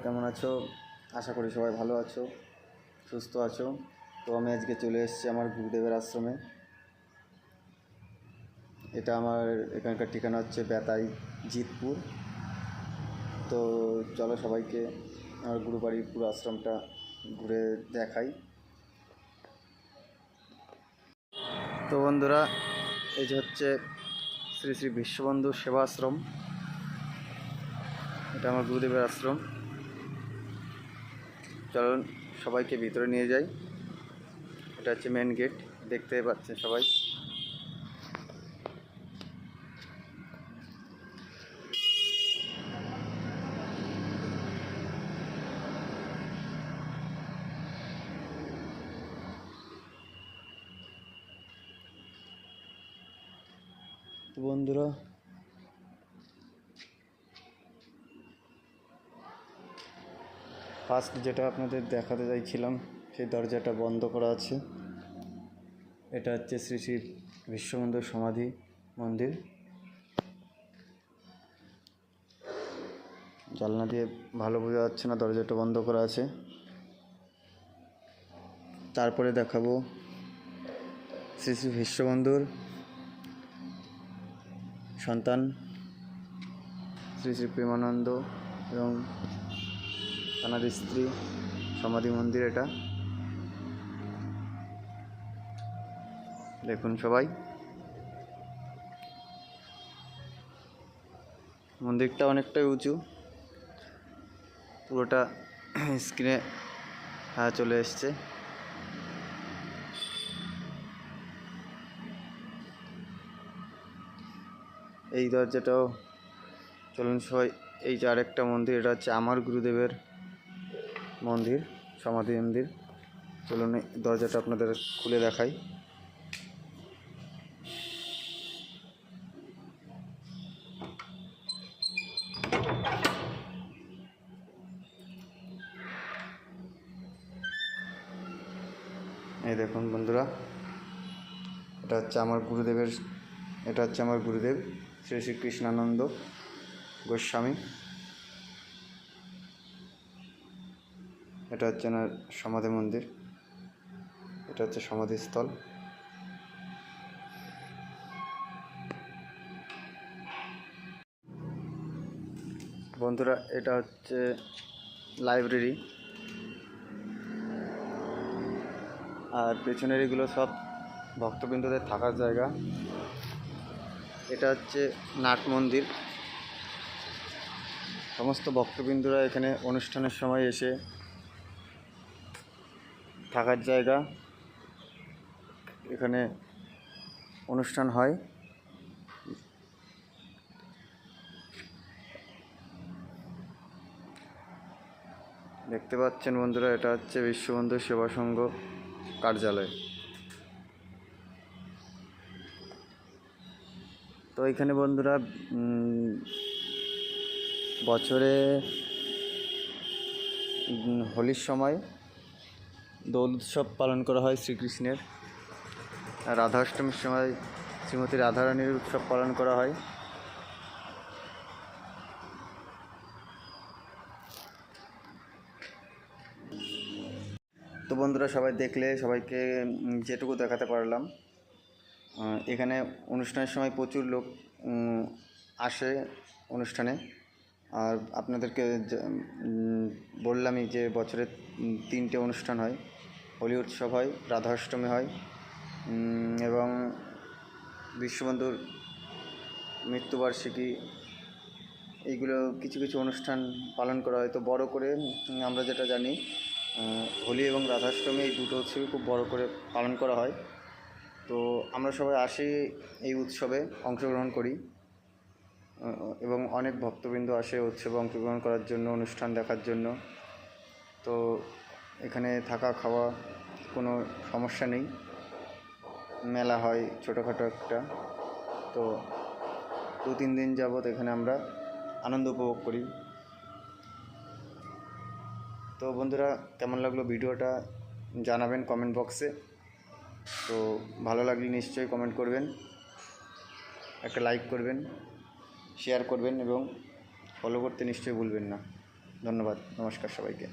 কেমন আছো? আশা করি সবাই ভালো আছো, সুস্থ আছো। তো আমি আজকে চলে এসেছি আমার গুরুদেবের আশ্রমে। এটা আমার এখানকার ঠিকানা হচ্ছে বেতাই, জিতপুর। তো চলো সবাইকে আমার গুরুবাড়ির পুরো আশ্রমটা ঘুরে দেখাই। তো বন্ধুরা, এই যে হচ্ছে শ্রী শ্রী বিশ্ববন্ধু সেবাশ্রম। এটা আমার গুরুদেবের আশ্রম। চলুন সবাইকে ভিতরে নিয়ে যাই। এটা হচ্ছে মেন গেট, দেখতে পাচ্ছেন সবাই। তো বন্ধুরা, ফার্স্ট যেটা আপনাদের দেখাতে চাইছিলাম, সেই দরজাটা বন্ধ করা আছে। এটা হচ্ছে শ্রী শ্রী বিশ্ববন্ধু সমাধি মন্দির। জানলা দিয়ে ভালো বোঝা যাচ্ছে না, দরজাটা বন্ধ করা আছে। তারপরে দেখাবো শ্রী শ্রী বিশ্ববন্ধুর সন্তান শ্রী শ্রী প্রেমানন্দ এবং তাঁর স্ত্রী সমাধি মন্দির। এটা দেখুন সবাই। মন্দিরটা অনেকটাই উঁচু, পুরোটা স্ক্রিনে চলে এসছে। এই দরজাটাও, চলুন সবাই, এই যে আরেকটা মন্দির, এটা হচ্ছে আমার গুরুদেবের মন্দির, সমাধি মন্দির। চলুন এই দরজাটা আপনাদের খুলে দেখাই। এই দেখুন বন্ধুরা, এটা হচ্ছে আমার গুরুদেব শ্রী শ্রী কৃষ্ণানন্দ গোস্বামী। এটা হচ্ছে ওনার সমাধি মন্দির, এটা হচ্ছে সমাধিস্থল। বন্ধুরা, এটা হচ্ছে লাইব্রেরি, আর পেছনের এগুলো সব ভক্তবৃন্দদের থাকার জায়গা। এটা হচ্ছে নাট মন্দির। সমস্ত ভক্তবৃন্দরা এখানে অনুষ্ঠানের সময় এসে থাকার জায়গা। এখানে অনুষ্ঠান হয়। দেখতে পাচ্ছেন বন্ধুরা, এটা হচ্ছে বিশ্ববন্ধু সেবা সংঘ কার্যালয়। তো এখানে বন্ধুরা বছরে হোলির সময় দোল উৎসব পালন করা হয় শ্রীকৃষ্ণের। আর রাধাষ্টমীর সময় শ্রীমতী রাধারানীর উৎসব পালন করা হয়। তো বন্ধুরা, সবাই দেখলে, সবাইকে যেটুকু দেখাতে পারলাম। এখানে অনুষ্ঠানের সময় প্রচুর লোক আসে অনুষ্ঠানে। আর আপনাদেরকে বললামই যে বছরে 3টে অনুষ্ঠান হয়। হোলি উৎসব হয়, রাধাষ্টমী হয়, এবং বিশ্ববন্ধুর মৃত্যুবার্ষিকী। এইগুলো কিছু কিছু অনুষ্ঠান পালন করা হয়। তো বড় করে আমরা যেটা জানি, হোলি এবং রাধাষ্টমী, এই দুটো উৎসবই খুব বড় করে পালন করা হয়। তো আমরা সবাই আসি এই উৎসবে অংশগ্রহণ করি, এবং অনেক ভক্তবৃন্দ আসে উৎসবে অংশগ্রহণ করার জন্য, অনুষ্ঠান দেখার জন্য। তো এখানে থাকা খাওয়া কোনো সমস্যা নেই। মেলা হয় ছোটোখাটো একটা। তো 2-3 দিন যাবৎ এখানে আমরা আনন্দ উপভোগ করি। তো বন্ধুরা, কেমন লাগলো ভিডিওটা জানাবেন কমেন্ট বক্সে। তো ভালো লাগলে নিশ্চয়ই কমেন্ট করবেন, একটা লাইক করবেন, শেয়ার করবেন এবং ফলো করতে নিশ্চয়ই ভুলবেন না। ধন্যবাদ, নমস্কার সবাইকে।